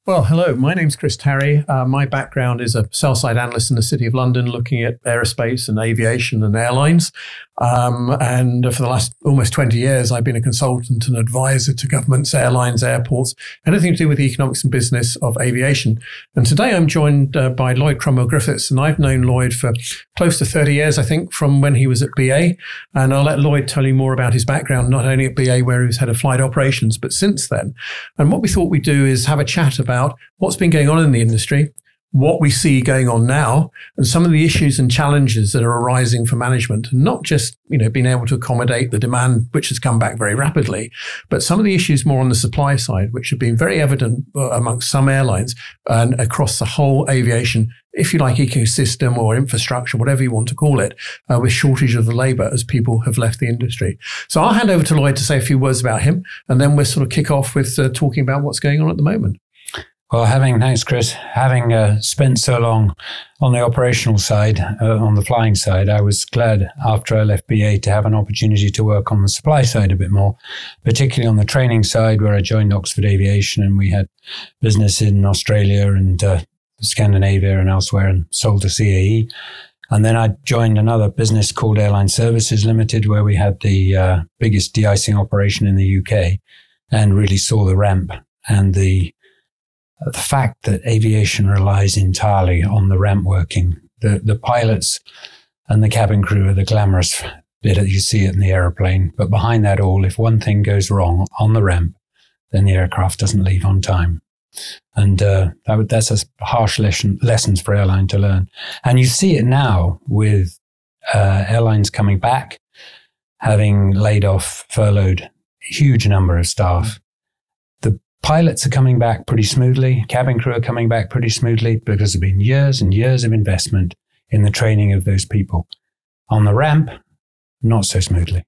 Well, hello, my name's Chris Tarry. My background is a sell-side analyst in the City of London looking at aerospace and aviation and airlines. And for the last almost 20 years, I've been a consultant and advisor to governments, airlines, airports, anything to do with the economics and business of aviation. And today I'm joined by Lloyd Cromwell Griffiths, and I've known Lloyd for close to 30 years, I think, from when he was at BA. And I'll let Lloyd tell you more about his background, not only at BA, where he was head of flight operations, but since then. And what we thought we'd do is have a chat about what's been going on in the industry, what we see going on now, and some of the issues and challenges that are arising for management, and not just, being able to accommodate the demand, which has come back very rapidly, but some of the issues more on the supply side, which have been very evident amongst some airlines and across the whole aviation, if you like, ecosystem or infrastructure, whatever you want to call it, with shortage of the labor as people have left the industry. So I'll hand over to Lloyd to say a few words about him, and then we'll sort of kick off with talking about what's going on at the moment. Well, thanks, Chris. Having spent so long on the operational side, on the flying side, I was glad after I left BA to have an opportunity to work on the supply side a bit more, particularly on the training side, where I joined Oxford Aviation and we had business in Australia and Scandinavia and elsewhere, and sold to CAE. And then I joined another business called Airline Services Limited, where we had the biggest de-icing operation in the UK, and really saw the ramp and the fact that aviation relies entirely on the ramp working. The pilots and the cabin crew are the glamorous bit that you see it in the aeroplane. But behind that all, if one thing goes wrong on the ramp, then the aircraft doesn't leave on time. And that's a harsh lessons for airline to learn. And you see it now with airlines coming back, having laid off, furloughed a huge number of staff. Pilots are coming back pretty smoothly. Cabin crew are coming back pretty smoothly because there have been years and years of investment in the training of those people. On the ramp, not so smoothly.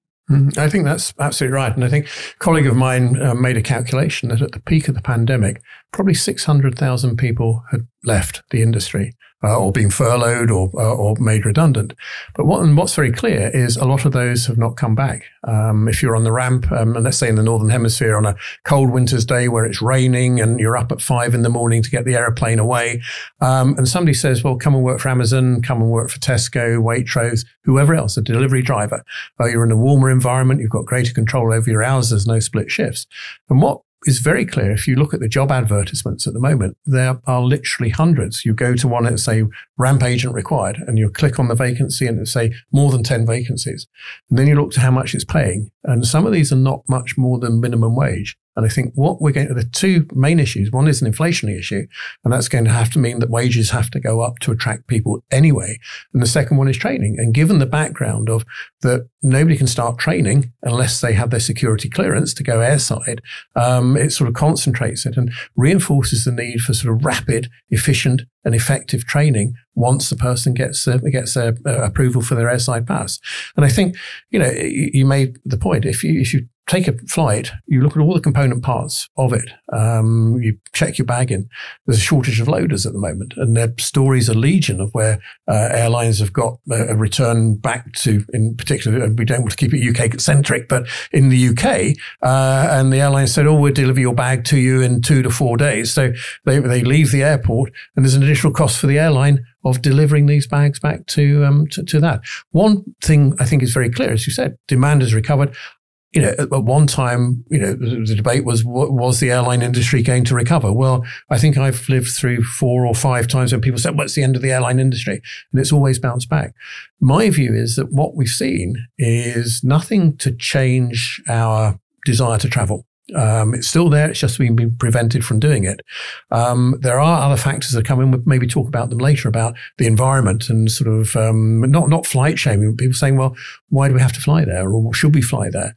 I think that's absolutely right. And I think a colleague of mine made a calculation that at the peak of the pandemic, probably 600,000 people had left the industry or been furloughed or made redundant. But what's very clear is a lot of those have not come back. If you're on the ramp, and let's say in the Northern Hemisphere on a cold winter's day where it's raining and you're up at 5 a.m. to get the aeroplane away, and somebody says, well, come and work for Amazon, come and work for Tesco, Waitrose, whoever else, a delivery driver. You're in a warmer environment, you've got greater control over your hours, there's no split shifts. And what is very clear, if you look at the job advertisements at the moment, there are literally hundreds. You go to one that say ramp agent required, and you click on the vacancy and it say more than 10 vacancies. And then you look to how much it's paying. And some of these are not much more than minimum wage. And I think the two main issues, one is an inflationary issue, and that's going to have to mean that wages have to go up to attract people anyway. And the second one is training. And given the background of that nobody can start training unless they have their security clearance to go airside, it sort of concentrates it and reinforces the need for sort of rapid, efficient and effective training once the person gets approval for their airside pass. And I think, you made the point, if you take a flight, you look at all the component parts of it. You check your bag in. There's a shortage of loaders at the moment, and their stories are legion of where airlines have got a return back to, in particular, and we don't want to keep it UK-centric, but in the UK, and the airline said, we'll deliver your bag to you in 2 to 4 days. So they leave the airport, and there's an additional cost for the airline of delivering these bags back to that. One thing I think is very clear, as you said, demand has recovered. At one time, the debate was the airline industry going to recover? Well, I think I've lived through 4 or 5 times when people said, what's the end of the airline industry? And it's always bounced back. My view is that what we've seen is nothing to change our desire to travel. It's still there. It's just been prevented from doing it. There are other factors that come in. We'll maybe talk about them later, about the environment and sort of not flight shaming. People saying, well, why do we have to fly there, or should we fly there?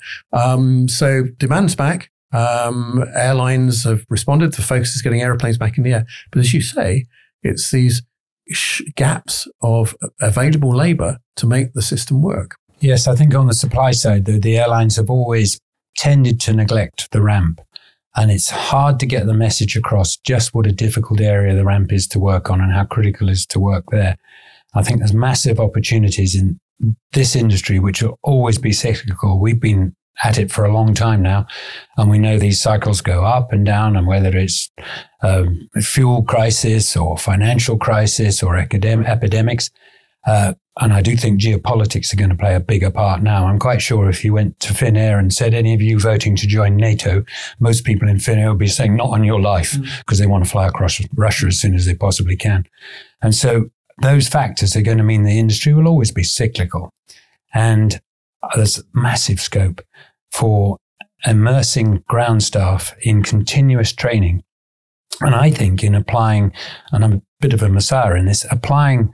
So demand's back. Airlines have responded. The focus is getting airplanes back in the air. But as you say, it's these gaps of available labour to make the system work. Yes, I think on the supply side, though, the airlines have always tended to neglect the ramp. And it's hard to get the message across just what a difficult area the ramp is to work on and how critical it is to work there. I think there's massive opportunities in this industry, which will always be cyclical. We've been at it for a long time now, and we know these cycles go up and down, and whether it's a fuel crisis or financial crisis or epidemics, and I do think geopolitics are going to play a bigger part now. I'm quite sure if you went to Finnair and said, any of you voting to join NATO, most people in Finnair would be saying, not on your life, because they want to fly across Russia as soon as they possibly can. And so those factors are going to mean the industry will always be cyclical. And there's massive scope for immersing ground staff in continuous training. And I think in applying, and I'm a bit of a messiah in this, applying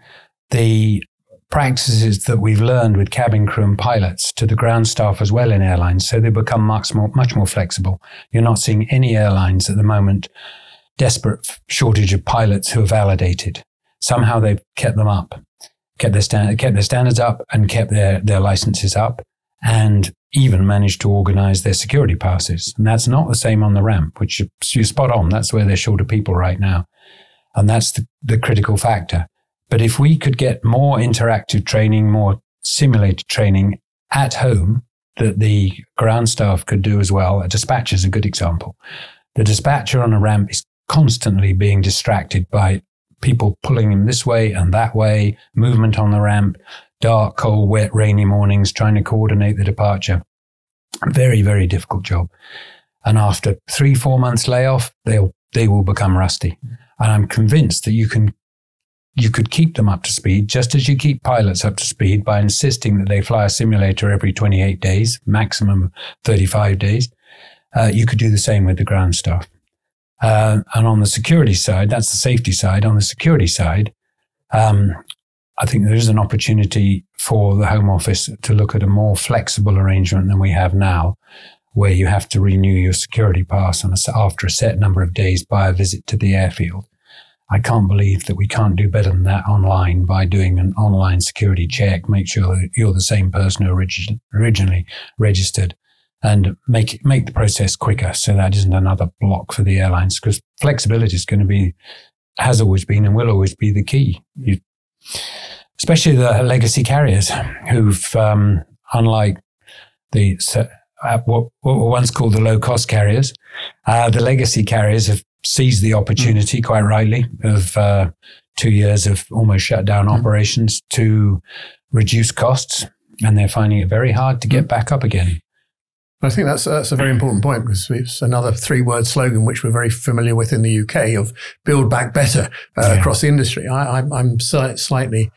the practices that we've learned with cabin crew and pilots to the ground staff as well in airlines, so they become much more flexible. You're not seeing any airlines at the moment desperate shortage of pilots who are validated. Somehow they've kept them up, kept their standards up, and kept their licenses up, and even managed to organize their security passes. And that's not the same on the ramp, which you're spot on. That's where they're short of people right now. And that's the critical factor. But if we could get more interactive training, more simulated training at home that the ground staff could do as well, a dispatcher is a good example. The dispatcher on a ramp is constantly being distracted by people pulling him this way and that way, movement on the ramp, dark, cold, wet, rainy mornings, trying to coordinate the departure. Very, very difficult job. And after 3-4 months layoff, they will become rusty. And I'm convinced that you could keep them up to speed, just as you keep pilots up to speed by insisting that they fly a simulator every 28 days, maximum 35 days. You could do the same with the ground staff. And on the security side, that's the safety side. On the security side, I think there is an opportunity for the Home Office to look at a more flexible arrangement than we have now, where you have to renew your security pass after a set number of days by a visit to the airfield. I can't believe that we can't do better than that online by doing an online security check, make sure that you're the same person who originally registered, and make the process quicker so that isn't another block for the airlines, because flexibility is going to be, has always been and will always be the key. Especially the legacy carriers who've, unlike the what were once called the low-cost carriers, the legacy carriers have seized the opportunity, quite rightly, of 2 years of almost shut down operations to reduce costs, and they're finding it very hard to get back up again. I think that's a very important point, because it's another 3-word slogan which we're very familiar with in the UK of build back better across the industry. I'm slightly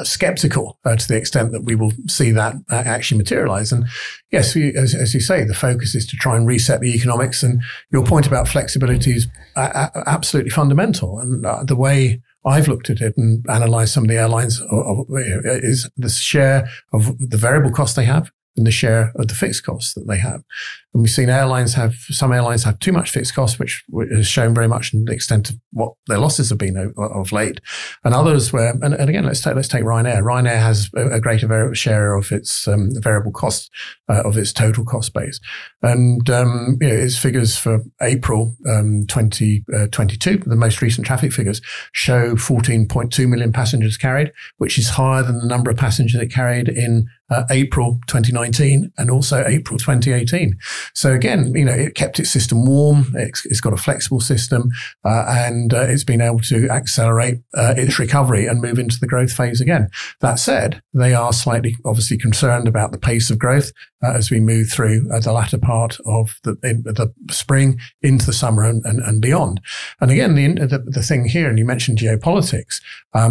skeptical to the extent that we will see that actually materialize. And yes, as you say, the focus is to try and reset the economics. And your point about flexibility is absolutely fundamental. And the way I've looked at it and analyzed some of the airlines is the share of the variable costs they have and the share of the fixed costs that they have. And we've seen some airlines have too much fixed costs, which has shown very much in the extent of what their losses have been of late. And others where, and again, let's take Ryanair. Ryanair has a greater share of its variable costs of its total cost base. And its figures for April 2022, the most recent traffic figures, show 14.2 million passengers carried, which is higher than the number of passengers it carried in April 2019 and also April 2018. So again, it kept its system warm. It's got a flexible system, and it's been able to accelerate its recovery and move into the growth phase again. That said, they are slightly obviously concerned about the pace of growth as we move through the latter part of the spring into the summer and beyond. And again, the thing here, and you mentioned geopolitics.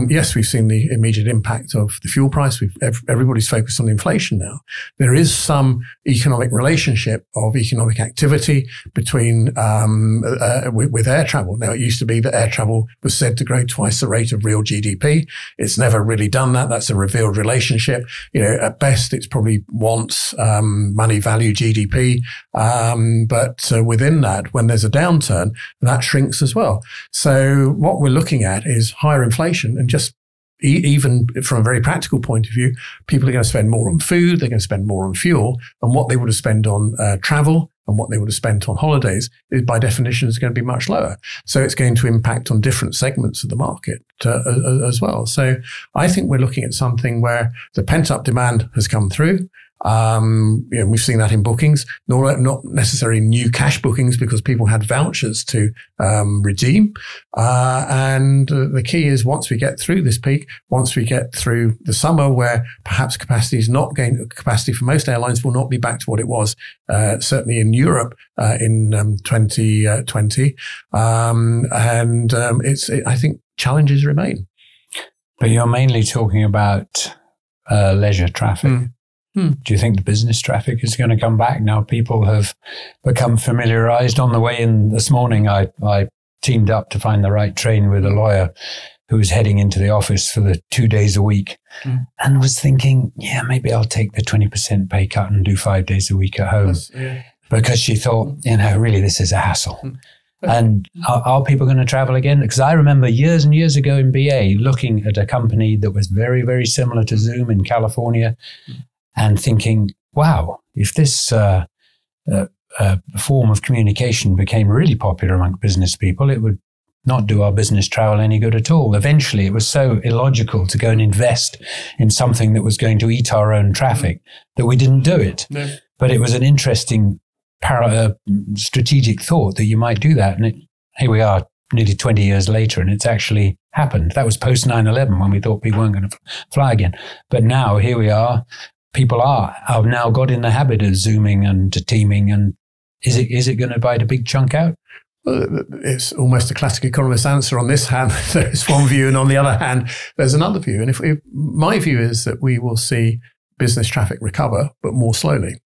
Yes, we've seen the immediate impact of the fuel price. Everybody's focused on inflation now. There is some economic relationship of economic activity between with air travel. Now, it used to be that air travel was said to grow twice the rate of real GDP. It's never really done that. That's a revealed relationship. At best, it's probably once money value GDP. But within that, when there's a downturn, that shrinks as well. So what we're looking at is higher inflation, and just even from a very practical point of view, people are going to spend more on food, they're going to spend more on fuel, and what they would have spent on travel and what they would have spent on holidays is by definition is going to be much lower. So it's going to impact on different segments of the market as well. So I think we're looking at something where the pent-up demand has come through. We've seen that in bookings, not necessarily new cash bookings because people had vouchers to redeem. And the key is once we get through this peak, once we get through the summer where perhaps capacity for most airlines will not be back to what it was, certainly in Europe in 2020. I think challenges remain. But you're mainly talking about leisure traffic. Do you think the business traffic is going to come back now? People have become familiarized. On the way in this morning, I teamed up to find the right train with a lawyer who was heading into the office for the 2 days a week and was thinking, maybe I'll take the 20% pay cut and do 5 days a week at home because she thought, really, this is a hassle. And are people going to travel again? Because I remember years and years ago in BA looking at a company that was very, very similar to Zoom in California and thinking, wow, if this form of communication became really popular among business people, it would not do our business travel any good at all. Eventually, it was so illogical to go and invest in something that was going to eat our own traffic that we didn't do it. No. But it was an interesting strategic thought that you might do that. And here we are nearly 20 years later, and it's actually happened. That was post 9/11 when we thought people weren't going to fly again. But now here we are. People have now got in the habit of Zooming and teaming. And is it going to bite a big chunk out? Well, it's almost a classic economist answer. On this hand, there's one view, and on the other hand, there's another view. And if my view is that we will see business traffic recover, but more slowly.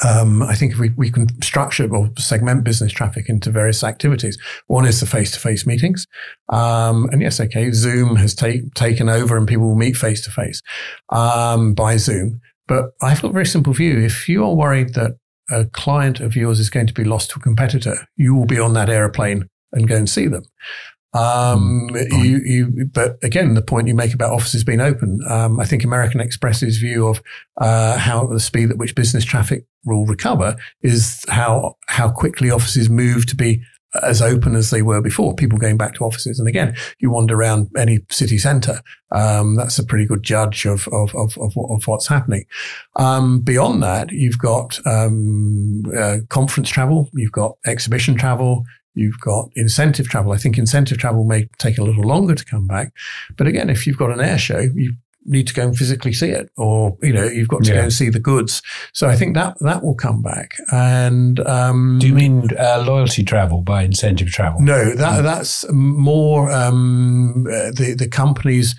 I think if we can structure or segment business traffic into various activities. One is the face-to-face meetings. And yes, okay, Zoom has taken over and people will meet face-to-face by Zoom. But I've got a very simple view. If you are worried that a client of yours is going to be lost to a competitor, you will be on that airplane and go and see them. But again, the point you make about offices being open, I think American Express's view of how the speed at which business traffic will recover is how quickly offices move to be as open as they were before, people going back to offices. And again, you wander around any city centre, that's a pretty good judge of what's happening. Beyond that, you've got conference travel, you've got exhibition travel, you've got incentive travel. I think incentive travel may take a little longer to come back. But again, if you've got an air show, you need to go and physically see it, or, you've got to go and see the goods. So I think that will come back. And do you mean loyalty travel by incentive travel? No, that's more the companies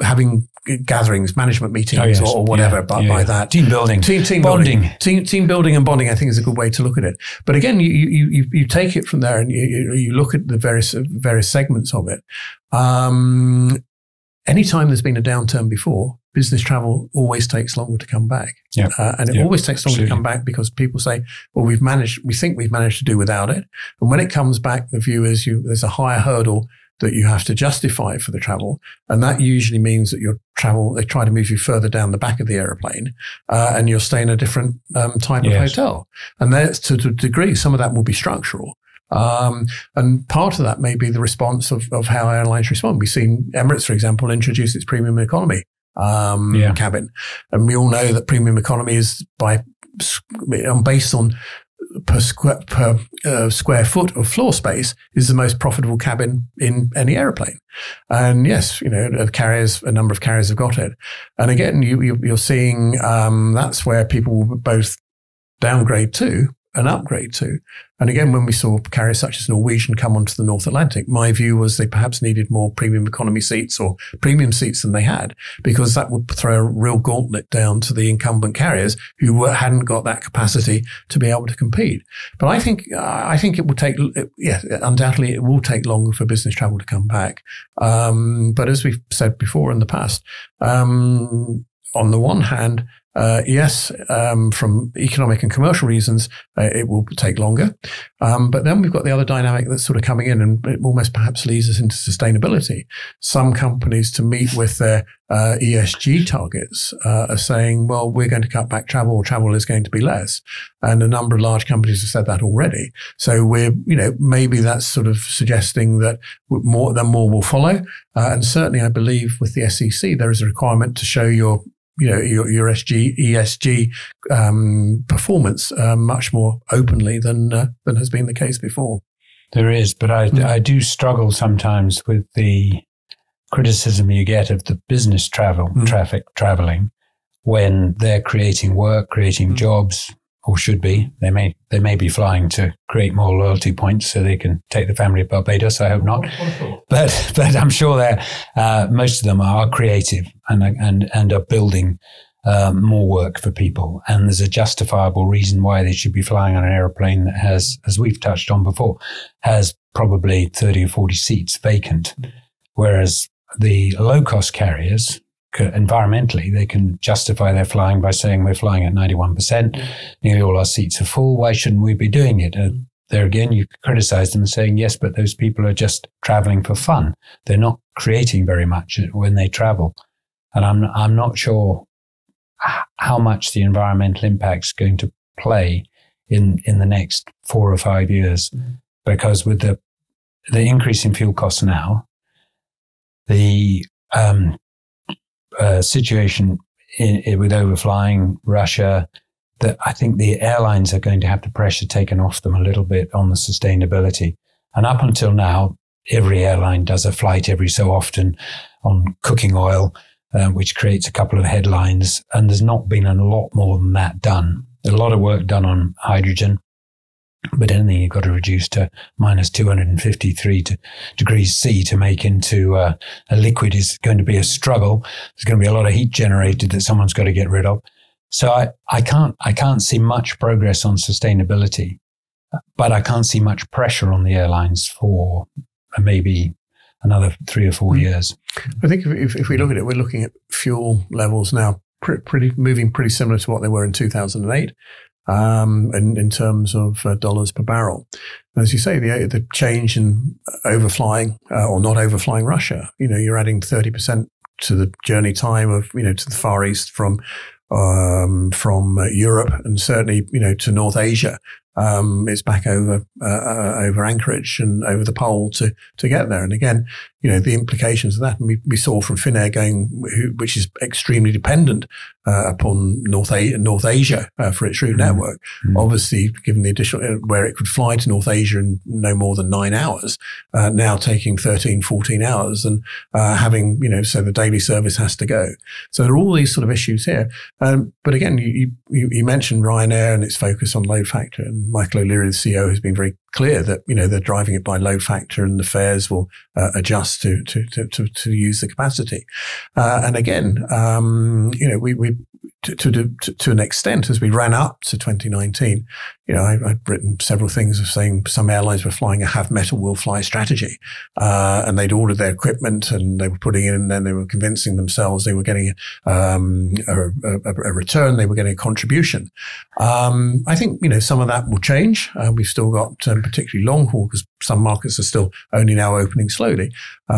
having gatherings, management meetings, or whatever. By that, team building, team bonding, building. Team building and bonding, I think, is a good way to look at it. But again, you take it from there and you look at the various segments of it. Anytime there's been a downturn before, business travel always takes longer to come back. And it always takes longer to come back because people say, well, we think we've managed to do without it. And when it comes back, the view is there's a higher hurdle that you have to justify for the travel. And that usually means that your travel, they try to move you further down the back of the airplane, and you'll stay in a different type of hotel. And that's to a degree, some of that will be structural. And part of that may be the response of how airlines respond. We've seen Emirates, for example, introduce its premium economy cabin. And we all know that premium economy is based on per square foot of floor space is the most profitable cabin in any airplane. And yes, a number of carriers have got it. And again, you're seeing that's where people will both downgrade to and upgrade to. And again, when we saw carriers such as Norwegian come onto the North Atlantic, my view was they perhaps needed more premium economy seats or premium seats than they had, because that would throw a real gauntlet down to the incumbent carriers who hadn't got that capacity to be able to compete. But I think it will take, undoubtedly it will take longer for business travel to come back. But as we've said before in the past, on the one hand, yes, from economic and commercial reasons, it will take longer. But then we've got the other dynamic that's sort of coming in, and it almost perhaps leads us into sustainability. Some companies, to meet with their ESG targets, are saying, well, we're going to cut back travel, or travel is going to be less. And a number of large companies have said that already. So maybe that's sort of suggesting that more will follow. And certainly I believe with the SEC, there is a requirement to show your your ESG performance much more openly than has been the case before. There is, but I do struggle sometimes with the criticism you get of the business traveling when they're creating work, creating jobs, or should be. They may be flying to create more loyalty points so they can take the family to Barbados. I hope not, but I'm sure most of them are creative and are building more work for people. And there's a justifiable reason why they should be flying on an aeroplane that has, as we've touched on before, has probably 30 or 40 seats vacant, whereas the low-cost carriers, environmentally, they can justify their flying by saying we're flying at 91%. Nearly all our seats are full. Why shouldn't we be doing it? There again, you criticize them saying, yes, but those people are just traveling for fun. They're not creating very much when they travel. And I'm not sure how much the environmental impact is going to play in the next 4 or 5 years, because with the increase in fuel costs now, the situation with overflying Russia, that I think the airlines are going to have the pressure taken off them a little bit on the sustainability. And up until now, every airline does a flight every so often on cooking oil, which creates a couple of headlines. And there's not been a lot more than that done. There's a lot of work done on hydrogen, but anything you've got to reduce to minus 253 degrees C to make into a liquid is going to be a struggle. There's going to be a lot of heat generated that someone's got to get rid of. So I can't see much progress on sustainability, but I can't see much pressure on the airlines for maybe another 3 or 4 years. I think if we look at it, we're looking at fuel levels now moving pretty similar to what they were in 2008. In terms of dollars per barrel. And as you say, the change in overflying or not overflying Russia, you're adding 30% to the journey time of, to the Far East from Europe, and certainly, to North Asia. It's back over Anchorage and over the pole to get there. And again, the implications of that, and we saw from Finnair which is extremely dependent upon North Asia for its route network. Obviously, given the additional where it could fly to North Asia in no more than 9 hours, now taking 13, 14 hours, and having so the daily service has to go. So there are all these sort of issues here. But again, you mentioned Ryanair and its focus on load factor, and Michael O'Leary, the CEO, has been very clear that they're driving it by load factor, and the fares will adjust to use the capacity. And again, we to an extent, as we ran up to 2019, I'd written several things of saying some airlines were flying a have metal will fly strategy, and they'd ordered their equipment and they were putting in, and then they were convincing themselves they were getting a return, they were getting a contribution. I think some of that will change. We've still got particularly long haul, because some markets are still only now opening slowly.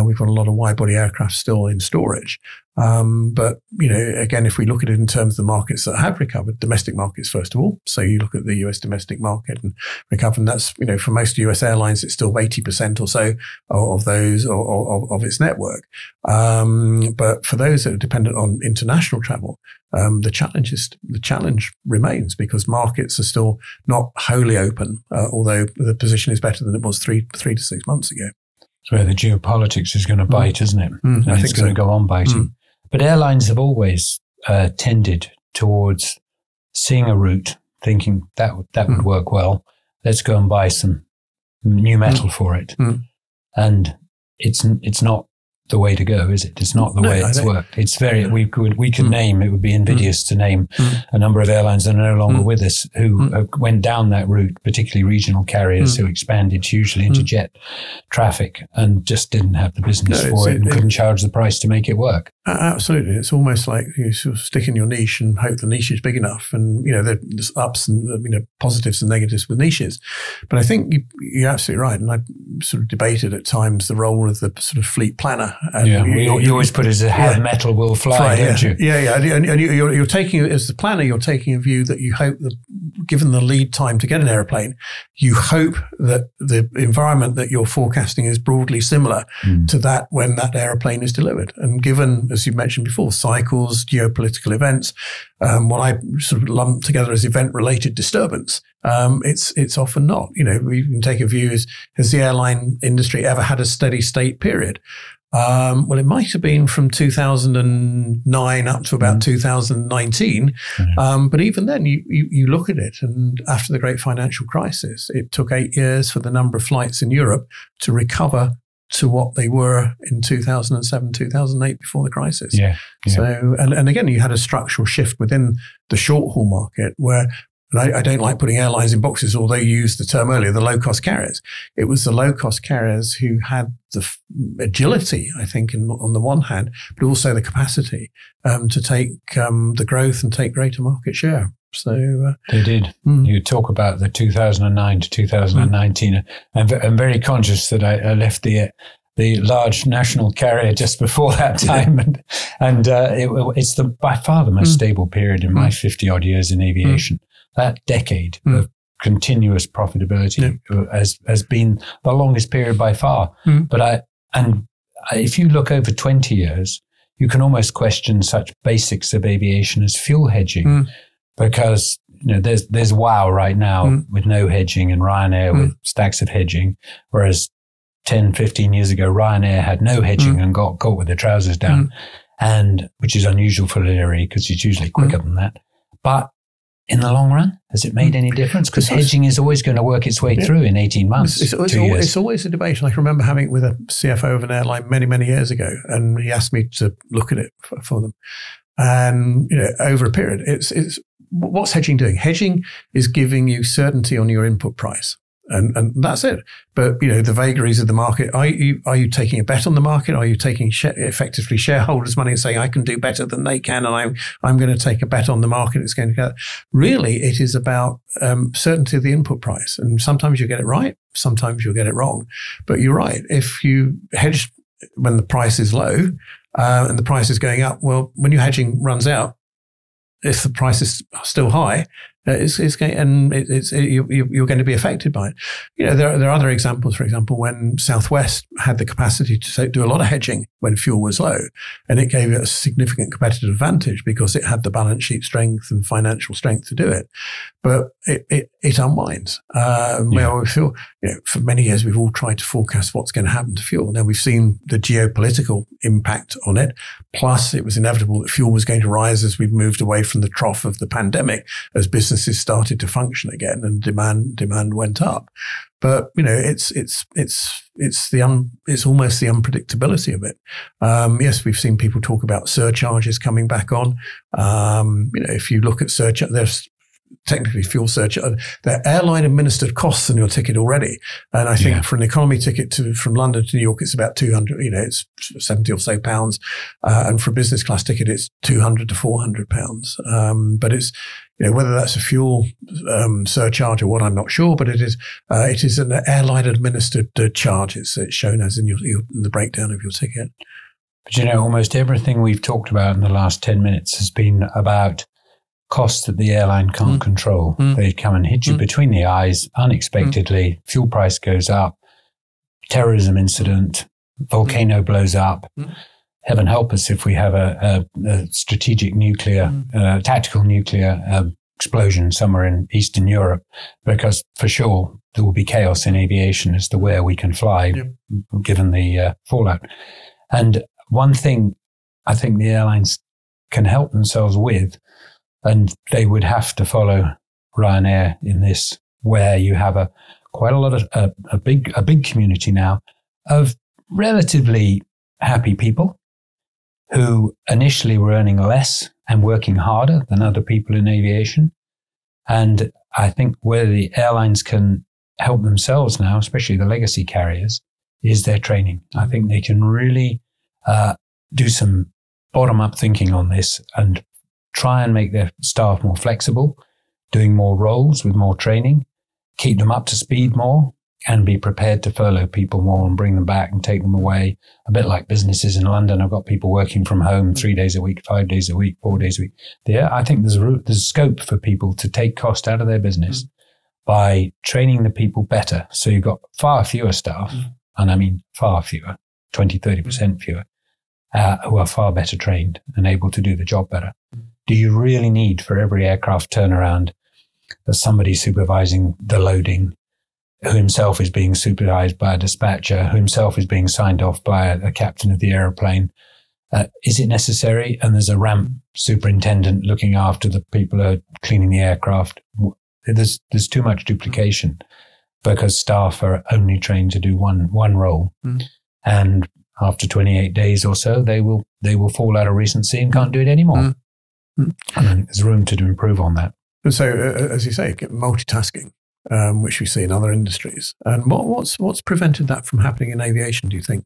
We've got a lot of wide body aircraft still in storage. But again, if we look at it in terms of the markets that have recovered, domestic markets first of all. So you look at the US domestic market and recover, and that's for most US airlines, it's still 80% or so of those of its network. But for those that are dependent on international travel, the challenge remains, because markets are still not wholly open, although the position is better than it was three to 6 months ago. So the geopolitics is going to bite, isn't it? And I think it's going to go on biting. But airlines have always tended towards seeing a route, thinking that would work well. Let's go and buy some new metal for it. And it's not the way to go, is it? It's not the way it's worked. It's very, we could name, it would be invidious to name a number of airlines that are no longer with us who went down that route, particularly regional carriers who expanded hugely into jet traffic and just didn't have the business for it and couldn't charge the price to make it work. Absolutely. It's almost like you sort of stick in your niche and hope the niche is big enough. And, there's ups and, positives and negatives with niches. But I think you're absolutely right. And I sort of debated at times the role of the sort of fleet planner. And you always put it as a have metal will fly, don't you? Yeah. And you're taking, as the planner, you're taking a view that you hope given the lead time to get an airplane, you hope that the environment that you're forecasting is broadly similar to that when that airplane is delivered. And given, as you mentioned before, cycles, geopolitical events, what I sort of lump together as event-related disturbance, it's often not. We can take a view has the airline industry ever had a steady state period? Well, it might have been from 2009 up to about 2019. But even then, you look at it, and after the great financial crisis, it took 8 years for the number of flights in Europe to recover to what they were in 2007, 2008 before the crisis. So, and again, you had a structural shift within the short haul market where, and I don't like putting airlines in boxes, although you used the term earlier, the low-cost carriers. It was the low-cost carriers who had the agility, I think, on the one hand, but also the capacity to take the growth and take greater market share. So they did. You talk about the 2009 to 2019. I'm very conscious that I left the large national carrier just before that time, and it's by far the most stable period in my 50-odd years in aviation. That decade of continuous profitability has been the longest period by far. But if you look over 20 years, you can almost question such basics of aviation as fuel hedging, because there's WOW right now with no hedging, and Ryanair with stacks of hedging, whereas 10, 15 years ago, Ryanair had no hedging and got caught with their trousers down, and which is unusual for Leary because it's usually quicker than that. But in the long run, has it made any difference? Because hedging is always going to work its way through in 18 months, it's always a debate. I can remember having it with a CFO of an airline many, many years ago, and he asked me to look at it for them. And, over a period, it's what's hedging doing? Hedging is giving you certainty on your input price. And that's it. But, the vagaries of the market, are you taking a bet on the market? Are you taking effectively shareholders' money and saying, I can do better than they can, and I'm going to take a bet on the market, it's going to go? Really, it is about certainty of the input price. And sometimes you get it right, sometimes you'll get it wrong. But you're right. If you hedge when the price is low and the price is going up, well, when your hedging runs out, if the price is still high, you're going to be affected by it. There are other examples. For example, when Southwest had the capacity to do a lot of hedging when fuel was low, and it gave it a significant competitive advantage because it had the balance sheet strength and financial strength to do it. But it unwinds. Where we feel, for many years we've all tried to forecast what's going to happen to fuel. Now we've seen the geopolitical impact on it. Plus, it was inevitable that fuel was going to rise as we moved away from the trough of the pandemic, as businesses started to function again and demand went up. But it's almost the unpredictability of it. Yes, we've seen people talk about surcharges coming back on. If you look at surcharge, there's technically fuel surcharge. They're airline administered costs on your ticket already. And I think for an economy ticket from London to New York, it's about 200, it's 70 or so pounds. And for a business class ticket, it's 200 to 400 pounds. But it's, whether that's a fuel surcharge or what, I'm not sure, but it is an airline administered charge. It's shown as in in the breakdown of your ticket. But almost everything we've talked about in the last 10 minutes has been about costs that the airline can't control. They come and hit you between the eyes unexpectedly. Fuel price goes up, terrorism incident, volcano blows up. Heaven help us if we have a strategic nuclear, tactical nuclear explosion somewhere in Eastern Europe, because for sure there will be chaos in aviation as to where we can fly, given the fallout. And one thing I think the airlines can help themselves with, and they would have to follow Ryanair in this, where you have quite a lot of a big community now of relatively happy people who initially were earning less and working harder than other people in aviation. And I think where the airlines can help themselves now, especially the legacy carriers, is their training. I think they can really do some bottom-up thinking on this and try and make their staff more flexible, doing more roles with more training, keep them up to speed more, and be prepared to furlough people more and bring them back and take them away. A bit like businesses in London. I've got people working from home 3 days a week, 5 days a week, 4 days a week. Yeah, I think there's scope for people to take cost out of their business by training the people better. So you've got far fewer staff, and I mean far fewer, 20, 30% fewer, who are far better trained and able to do the job better. Do you really need for every aircraft turnaround somebody supervising the loading, who himself is being supervised by a dispatcher, who himself is being signed off by a captain of the aeroplane? Is it necessary? And there's a ramp superintendent looking after the people who are cleaning the aircraft. There's too much duplication because staff are only trained to do one role. And after 28 days or so, they will fall out of recency and can't do it anymore. And I think there's room to improve on that. And so, as you say, multitasking, which we see in other industries. And what's prevented that from happening in aviation, do you think?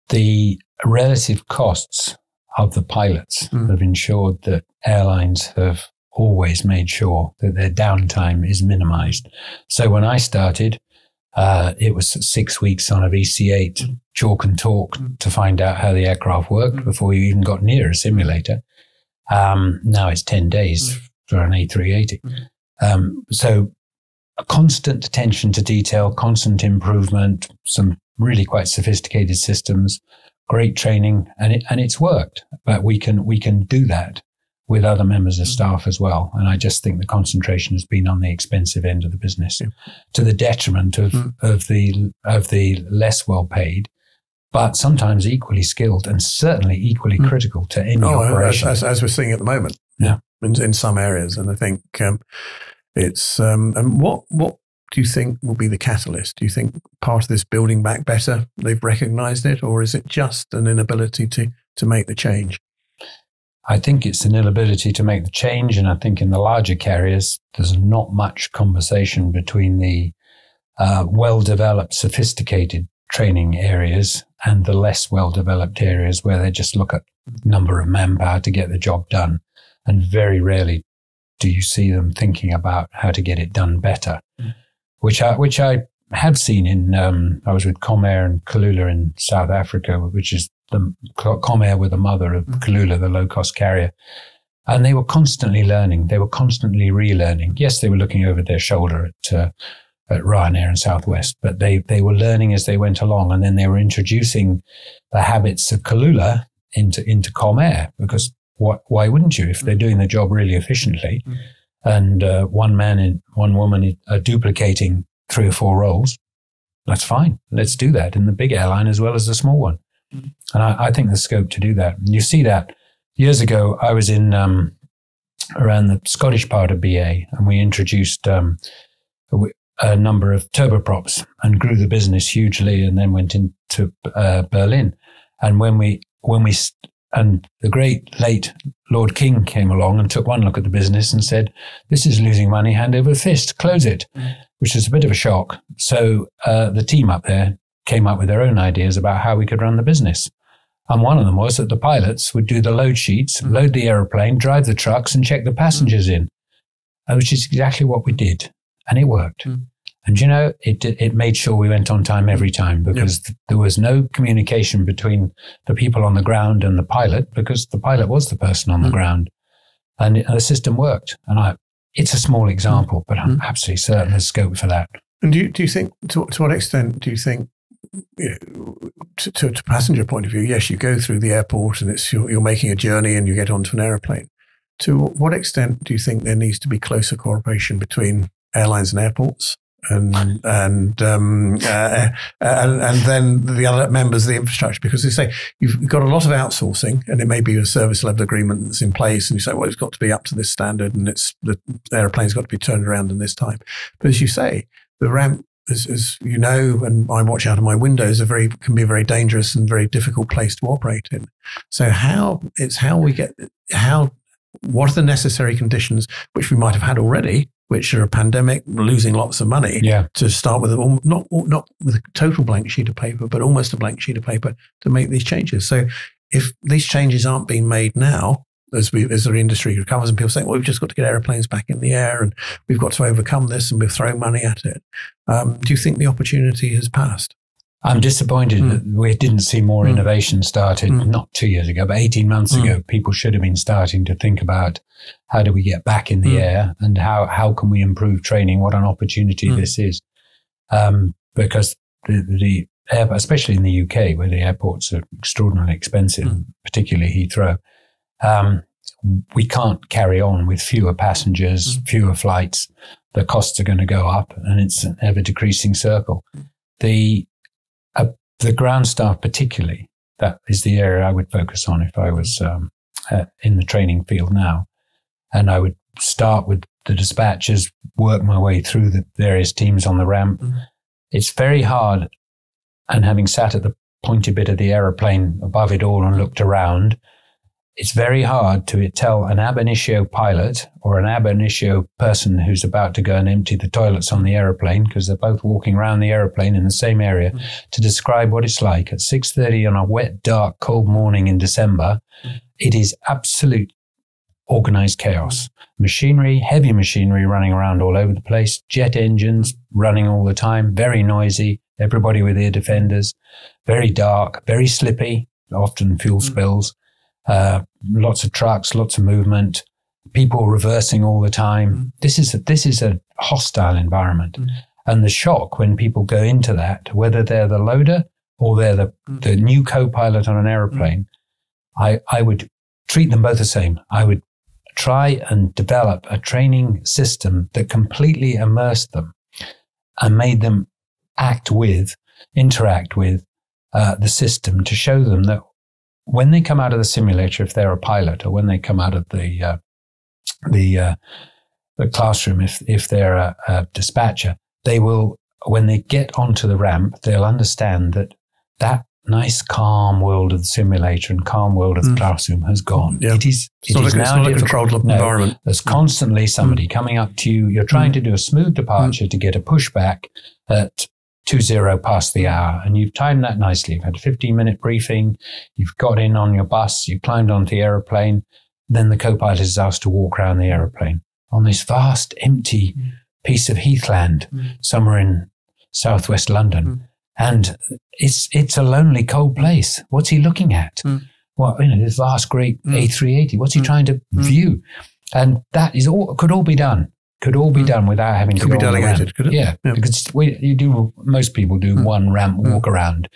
The relative costs of the pilots have ensured that airlines have always made sure that their downtime is minimized. So when I started, it was 6 weeks on a VC-8, chalk and talk to find out how the aircraft worked before you even got near a simulator. Now it's 10 days for an A380. So a constant attention to detail, constant improvement, some really quite sophisticated systems, great training, and it's worked. But we can do that with other members of staff as well. And I just think the concentration has been on the expensive end of the business to the detriment of the less well paid, but sometimes equally skilled and certainly equally critical to any operation. As we're seeing at the moment. Yeah. In some areas. And I think it's, and what do you think will be the catalyst? Do you think part of this building back better, they've recognized it, or is it just an inability to make the change? I think it's an inability to make the change. And I think in the larger carriers, there's not much conversation between the well-developed, sophisticated training areas and the less well-developed areas where they just look at number of manpower to get the job done. And very rarely do you see them thinking about how to get it done better, which I have seen in, I was with Comair and Kulula in South Africa, which is Comair were the mother of Kulula, the low-cost carrier. And they were constantly learning. They were constantly relearning. Yes, they were looking over their shoulder at Ryanair and Southwest, but they were learning as they went along. And then they were introducing the habits of Kulula into Comair, because why wouldn't you if they're doing the job really efficiently? And one man and one woman are duplicating 3 or 4 roles? That's fine. Let's do that in the big airline as well as the small one. And I think there's scope to do that. And you see that. Years ago, I was in around the Scottish part of BA, and we introduced a number of turboprops and grew the business hugely, and then went into Berlin. And when we and the great late Lord King came along and took one look at the business and said, "This is losing money hand over fist, close it," which is a bit of a shock. So the team up there came up with their own ideas about how we could run the business. And one of them was that the pilots would do the load sheets, load the aeroplane, drive the trucks and check the passengers in, which is exactly what we did. And it worked. And, you know, it made sure we went on time every time, because there was no communication between the people on the ground and the pilot, because the pilot was the person on the ground. And the system worked. And it's a small example, but I'm absolutely certain there's scope for that. And do you think, to what extent do you think, to passenger point of view, yes, you go through the airport and you're making a journey and you get onto an aeroplane. To what extent do you think there needs to be closer cooperation between airlines and airports? And then the other members of the infrastructure, because they say you've got a lot of outsourcing, and it may be a service level agreement that's in place, and you say, well, it's got to be up to this standard, and the airplane's got to be turned around in this time. But as you say, the ramp, as you know, and I watch out of my windows, can be a very dangerous and very difficult place to operate in. So what are the necessary conditions, which we might have had already, which are a pandemic, losing lots of money, to start with, not with a total blank sheet of paper, but almost a blank sheet of paper to make these changes. So if these changes aren't being made now, as the industry recovers and people say, well, we've just got to get airplanes back in the air and we've got to overcome this and we're throwing money at it. Do you think the opportunity has passed? I'm disappointed that we didn't see more innovation started, not 2 years ago, but 18 months ago. People should have been starting to think about how do we get back in the air and how can we improve training, what an opportunity this is. Because the especially in the UK, where the airports are extraordinarily expensive, particularly Heathrow, we can't carry on with fewer passengers, fewer flights. The costs are going to go up and it's an ever decreasing circle. The ground staff particularly, that is the area I would focus on if I was in the training field now. And I would start with the dispatchers, work my way through the various teams on the ramp. It's very hard, and having sat at the pointy bit of the aeroplane above it all and looked around, it's very hard to tell an ab initio pilot or an ab initio person who's about to go and empty the toilets on the aeroplane, because they're both walking around the aeroplane in the same area, to describe what it's like at 6:30 on a wet, dark, cold morning in December. It is absolute organized chaos. Machinery, heavy machinery running around all over the place, jet engines running all the time, very noisy, everybody with ear defenders, very dark, very slippy, often fuel spills. Lots of trucks, lots of movement, people reversing all the time. This is a hostile environment. And the shock when people go into that, whether they're the loader or they're the new co-pilot on an aeroplane, I would treat them both the same. I would try and develop a training system that completely immersed them and made them interact with the system, to show them that when they come out of the simulator, if they're a pilot, or when they come out of the classroom, if they're a dispatcher, they will, when they get onto the ramp, they'll understand that nice, calm world of the simulator and calm world of the classroom has gone. Yeah. It is now not a controlled environment. There's constantly somebody coming up to you. You're trying to do a smooth departure to get a pushback at 20 past the hour, and you've timed that nicely. You've had a 15-minute briefing. You've got in on your bus. You climbed onto the aeroplane. Then the co-pilot is asked to walk around the aeroplane on this vast, empty piece of heathland somewhere in southwest London. And it's a lonely, cold place. What's he looking at? Well, this vast, great A380. What's he trying to view? And that is could all be done. Could all be done without having to go delegated, could it? Yeah, because most people do one ramp walk around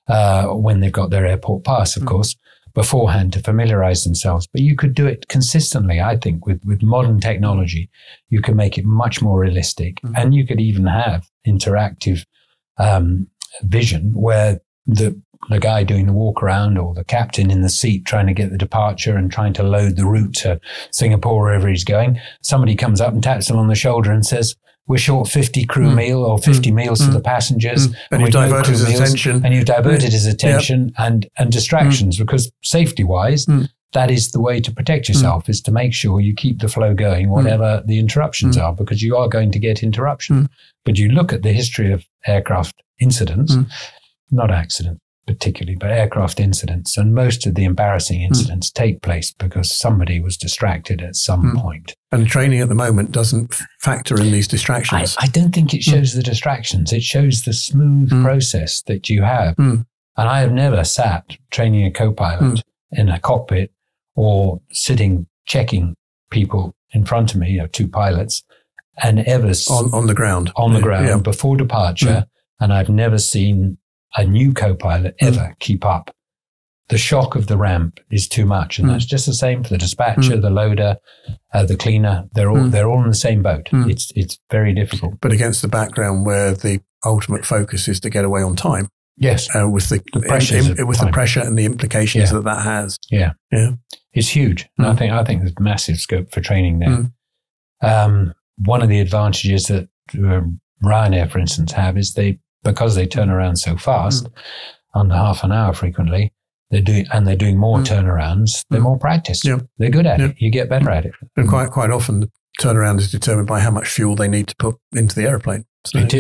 when they've got their airport pass, of course, beforehand to familiarize themselves. But you could do it consistently, I think, with modern technology. You can make it much more realistic, and you could even have interactive vision where the guy doing the walk around, or the captain in the seat trying to get the departure and trying to load the route to Singapore, wherever he's going, somebody comes up and taps him on the shoulder and says, we're short 50 crew meal or 50 meals to the passengers. And you've diverted his attention. And you've diverted his attention and distractions, because safety-wise, that is the way to protect yourself, is to make sure you keep the flow going, whatever the interruptions are, because you are going to get interruption. But you look at the history of aircraft incidents, not accidents particularly, but aircraft incidents, and most of the embarrassing incidents take place because somebody was distracted at some point. And training at the moment doesn't factor in these distractions. I don't think it shows the distractions. It shows the smooth process that you have. And I have never sat training a co-pilot in a cockpit or sitting checking people in front of me, two pilots, and ever on the ground before departure. And I've never seen a new co-pilot ever keep up. The shock of the ramp is too much, and that's just the same for the dispatcher, the loader, the cleaner. They're all in the same boat. It's very difficult. But against the background where the ultimate focus is to get away on time. Yes, with the pressure and the implications that has. Yeah, it's huge. And I think there's massive scope for training there. One of the advantages that Ryanair, for instance, have is because they turn around so fast, under half an hour frequently, they're doing more turnarounds. They're more practiced. They're good at it. You get better at it. And quite often, turnaround is determined by how much fuel they need to put into the airplane. So, it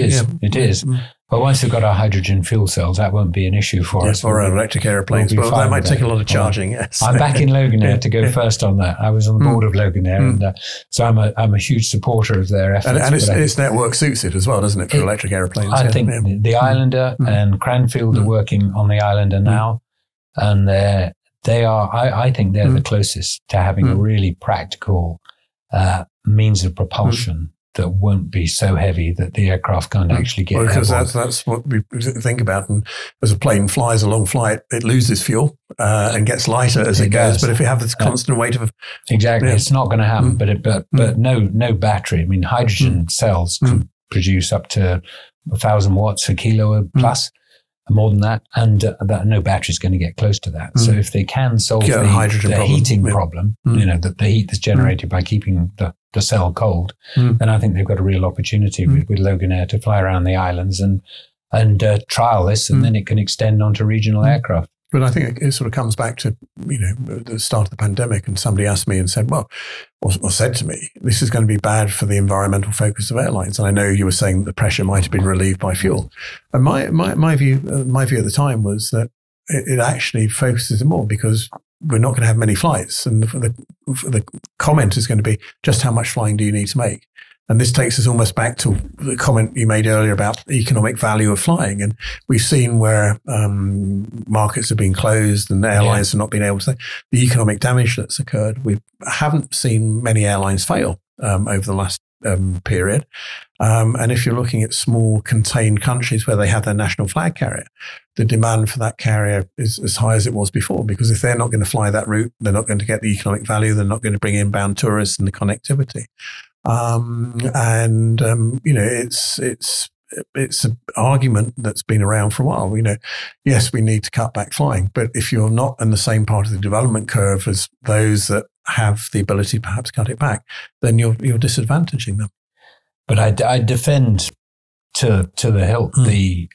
is. But once we've got our hydrogen fuel cells, that won't be an issue for us. Or electric airplanes. Well, that might take a lot of charging, yes. I'm back in Loganair to go first on that. I was on the board of Loganair, and so I'm a huge supporter of their efforts. And its network suits it as well, doesn't it, for electric airplanes? I think the Islander and Cranfield are working on the Islander now, and I think they're the closest to having a really practical means of propulsion that won't be so heavy that the aircraft can't actually get because that's what we think about. And as a plane flies a long flight, it loses fuel and gets lighter as it goes. But if you have this constant weight of it's not going to happen. But no battery. I mean, hydrogen cells can produce up to 1,000 watts a kilo plus. More than that, and no battery is going to get close to that. So if they can solve the heating problem, the heat that's generated by keeping the cell cold, then I think they've got a real opportunity with Loganair to fly around the islands and trial this, and then it can extend onto regional aircraft. But I think it sort of comes back to, the start of the pandemic, and somebody asked me and said, or said to me, this is going to be bad for the environmental focus of airlines. And I know you were saying that the pressure might have been relieved by fuel. And my view at the time was that it actually focuses it more because we're not going to have many flights. And the comment is going to be, just how much flying do you need to make? And this takes us almost back to the comment you made earlier about the economic value of flying. And we've seen where markets have been closed and airlines have not been able to, the economic damage that's occurred. We haven't seen many airlines fail over the last period. And if you're looking at small contained countries where they have their national flag carrier, the demand for that carrier is as high as it was before, because if they're not going to fly that route, they're not going to get the economic value. They're not going to bring inbound tourists and the connectivity. It's an argument that's been around for a while. Yes, we need to cut back flying, but if you're not in the same part of the development curve as those that have the ability to perhaps cut it back, then you're disadvantaging them. But I defend to the hilt the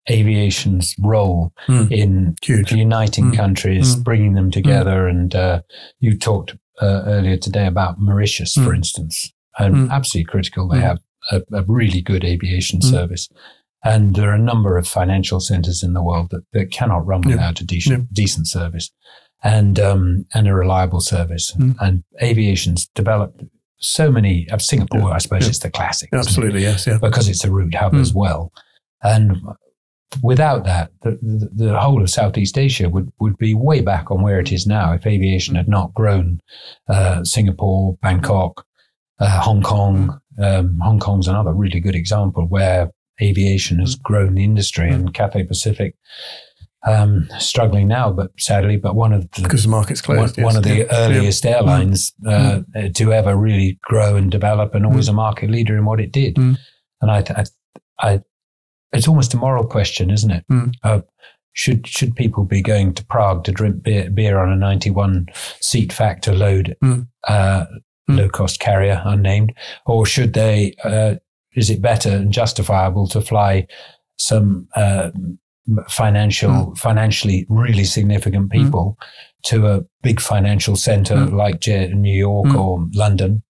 aviation's role in uniting countries, bringing them together, and you talked earlier today about Mauritius, for instance, and absolutely critical. They have a really good aviation service, and there are a number of financial centers in the world that cannot run without a decent service and a reliable service. And aviation's developed so many. Singapore, I suppose, is the classic. Absolutely, yes, because it's a route hub as well. And without that, the whole of Southeast Asia would be way back on where it is now if aviation had not grown. Singapore, Bangkok, Hong Kong. Hong Kong's another really good example where aviation has grown the industry, and Cathay Pacific struggling now, but sadly, one of the, because the market's closed. One of the earliest airlines to ever really grow and develop, and always a market leader in what it did. And I it's almost a moral question, isn't it? Should people be going to Prague to drink beer on a 91 seat factor load, low cost carrier, unnamed, or should they? Is it better and justifiable to fly some financially really significant people to a big financial center like New York or London?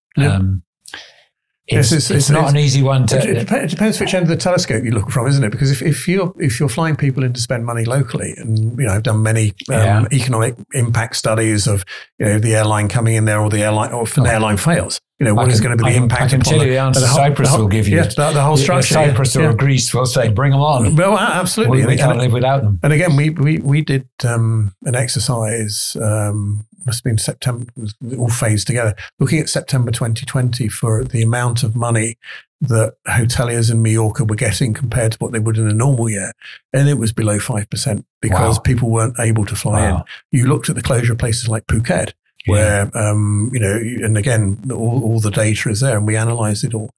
It's not an easy one to. It depends which end of the telescope you look from, isn't it? Because if you're flying people in to spend money locally, and I've done many economic impact studies of the airline coming in there, or the airline, or if an airline fails, what is going to be the impact? I can tell you the answer. Cyprus will give you the whole structure. Cyprus or Greece will say, "Bring them on." Well, absolutely. We can't live without them. And again, we did an exercise. Must have been September, all phased together, looking at September 2020 for the amount of money that hoteliers in Mallorca were getting compared to what they would in a normal year. And it was below 5% because people weren't able to fly in. You looked at the closure of places like Phuket, where, and again, all the data is there and we analysed it all.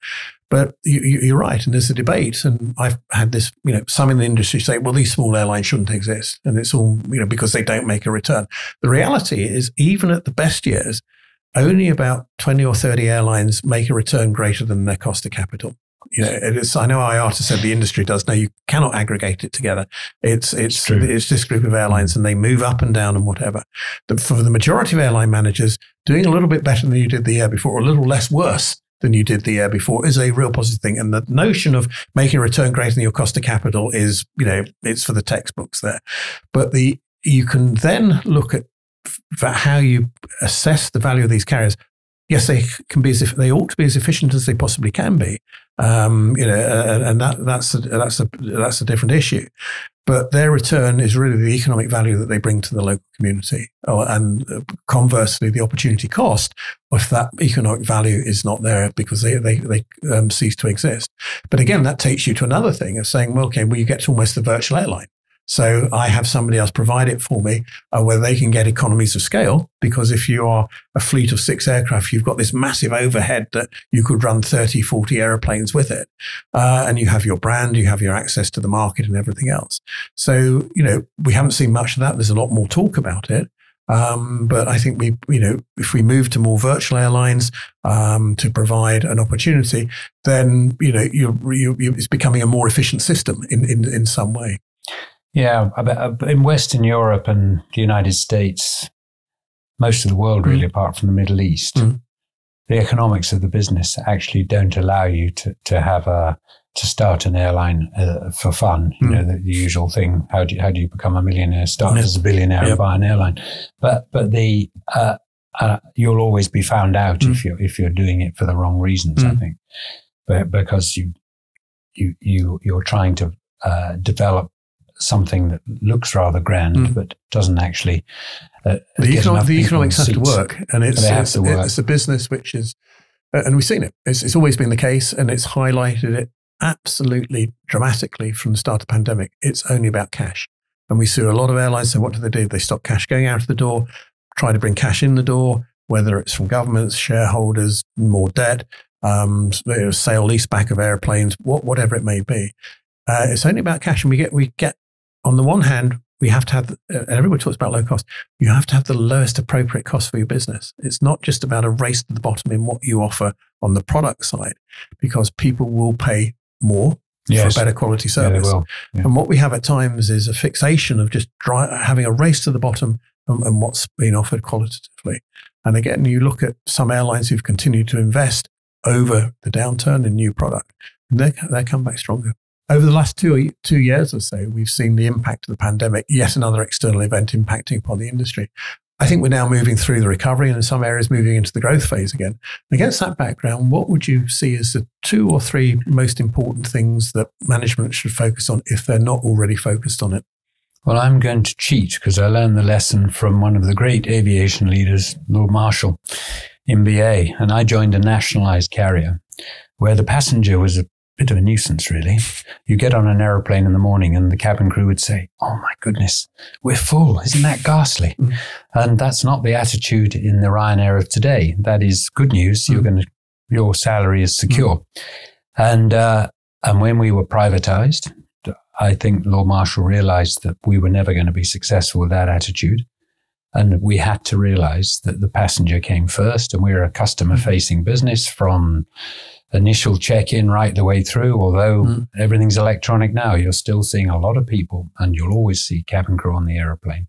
But you're right, and there's a debate, and I've had this, some in the industry say, well, these small airlines shouldn't exist, and it's all, because they don't make a return. The reality is, even at the best years, only about 20 or 30 airlines make a return greater than their cost of capital. I know IATA said the industry does. No, you cannot aggregate it together. It's this group of airlines, and they move up and down and whatever. For the majority of airline managers, doing a little bit better than you did the year before, or a little less worse than you did the year before, is a real positive thing. And the notion of making a return greater than your cost of capital is, it's for the textbooks there. But you can then look at how you assess the value of these carriers. Yes, they ought to be as efficient as they possibly can be, and that's a different issue. But their return is really the economic value that they bring to the local community, and conversely, the opportunity cost if that economic value is not there because they cease to exist. But again, that takes you to another thing of saying, well, okay, you get to almost the virtual airline. So I have somebody else provide it for me where they can get economies of scale, because if you are a fleet of 6 aircraft, you've got this massive overhead that you could run 30, 40 airplanes with it. And you have your brand, you have your access to the market and everything else. So, we haven't seen much of that. There's a lot more talk about it. But I think if we move to more virtual airlines to provide an opportunity, then, it's becoming a more efficient system in some way. Yeah, in Western Europe and the United States, most of the world really, apart from the Middle East, the economics of the business actually don't allow you to start an airline for fun. The usual thing. How do you become a millionaire? Start as a billionaire and buy an airline. But you'll always be found out if you're doing it for the wrong reasons. I think, because you're trying to develop something that looks rather grand, but doesn't actually. The economics have to work, and it's a business which is, and we've seen it. It's always been the case, and it's highlighted it absolutely dramatically from the start of the pandemic. It's only about cash, and we see a lot of airlines. So what do? They stop cash going out of the door, try to bring cash in the door, whether it's from governments, shareholders, more debt, sale lease back of airplanes, whatever it may be. It's only about cash, and we get. On the one hand, we have to have, and everybody talks about low cost, you have to have the lowest appropriate cost for your business. It's not just about a race to the bottom in what you offer on the product side, because people will pay more for a better quality service. Yeah, they will. Yeah. And what we have at times is a fixation of just having a race to the bottom and what's being offered qualitatively. And again, you look at some airlines who've continued to invest over the downturn in new product, and they come back stronger. Over the last two years or so, we've seen the impact of the pandemic, yet another external event impacting upon the industry. I think we're now moving through the recovery and in some areas moving into the growth phase again. Against that background, what would you see as the 2 or 3 most important things that management should focus on if they're not already focused on it? Well, I'm going to cheat because I learned the lesson from one of the great aviation leaders, Lord Marshall, in BA, and I joined a nationalised carrier where the passenger was a bit of a nuisance, really. You get on an aeroplane in the morning and the cabin crew would say, "Oh my goodness, we're full. Isn't that ghastly?" And that's not the attitude in the Ryanair of today. That is good news. Your salary is secure. And when we were privatized, I think Lord Marshall realized that we were never going to be successful with that attitude. And we had to realize that the passenger came first, and we're a customer facing business from initial check-in right the way through. Although everything's electronic now, you're still seeing a lot of people, and you'll always see cabin crew on the aeroplane,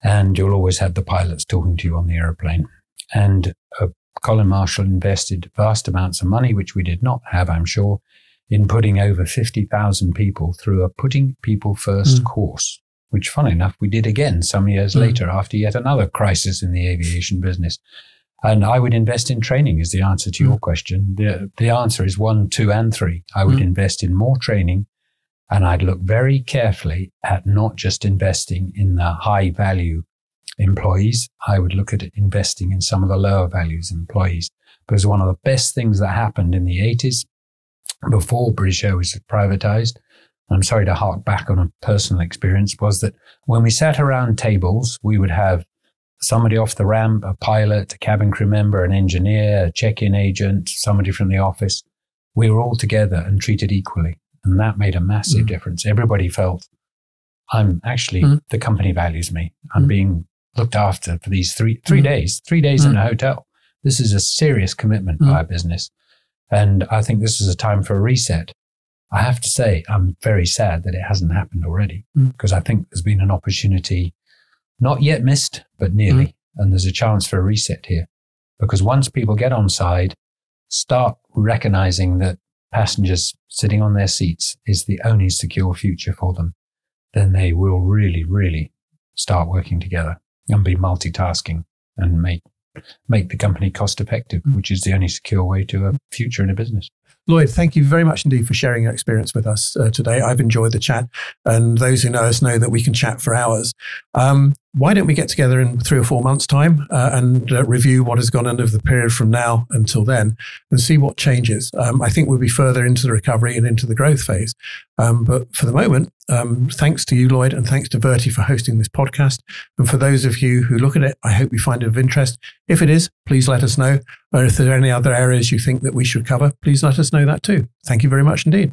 and you'll always have the pilots talking to you on the aeroplane. And Colin Marshall invested vast amounts of money, which we did not have, I'm sure, in putting over 50,000 people through a Putting People First course, which, funny enough, we did again some years later after yet another crisis in the aviation business. And I would invest in training is the answer to your question. The answer is 1, 2, and 3. I would invest in more training, and I'd look very carefully at not just investing in the high value employees. I would look at investing in some of the lower values employees, because one of the best things that happened in the 80s before British Airways was privatized, I'm sorry to hark back on a personal experience, was that when we sat around tables, we would have somebody off the ramp, a pilot, a cabin crew member, an engineer, a check-in agent, somebody from the office. We were all together and treated equally. And that made a massive difference. Everybody felt, I'm actually, the company values me. I'm being looked after for these three days in a hotel. This is a serious commitment by a business. And I think this is a time for a reset. I have to say, I'm very sad that it hasn't happened already, because I think there's been an opportunity not yet missed, but nearly. And there's a chance for a reset here, because once people get on side, start recognizing that passengers sitting on their seats is the only secure future for them, then they will really, really start working together and be multitasking and make the company cost effective, which is the only secure way to a future in a business. Lloyd, thank you very much indeed for sharing your experience with us today. I've enjoyed the chat, and those who know us know that we can chat for hours. Why don't we get together in 3 or 4 months' time and review what has gone on over the period from now until then and see what changes. I think we'll be further into the recovery and into the growth phase. But for the moment, thanks to you, Lloyd, and thanks to Verti for hosting this podcast. And for those of you who look at it, I hope you find it of interest. If it is, please let us know. Or if there are any other areas you think that we should cover, please let us know that too. Thank you very much indeed.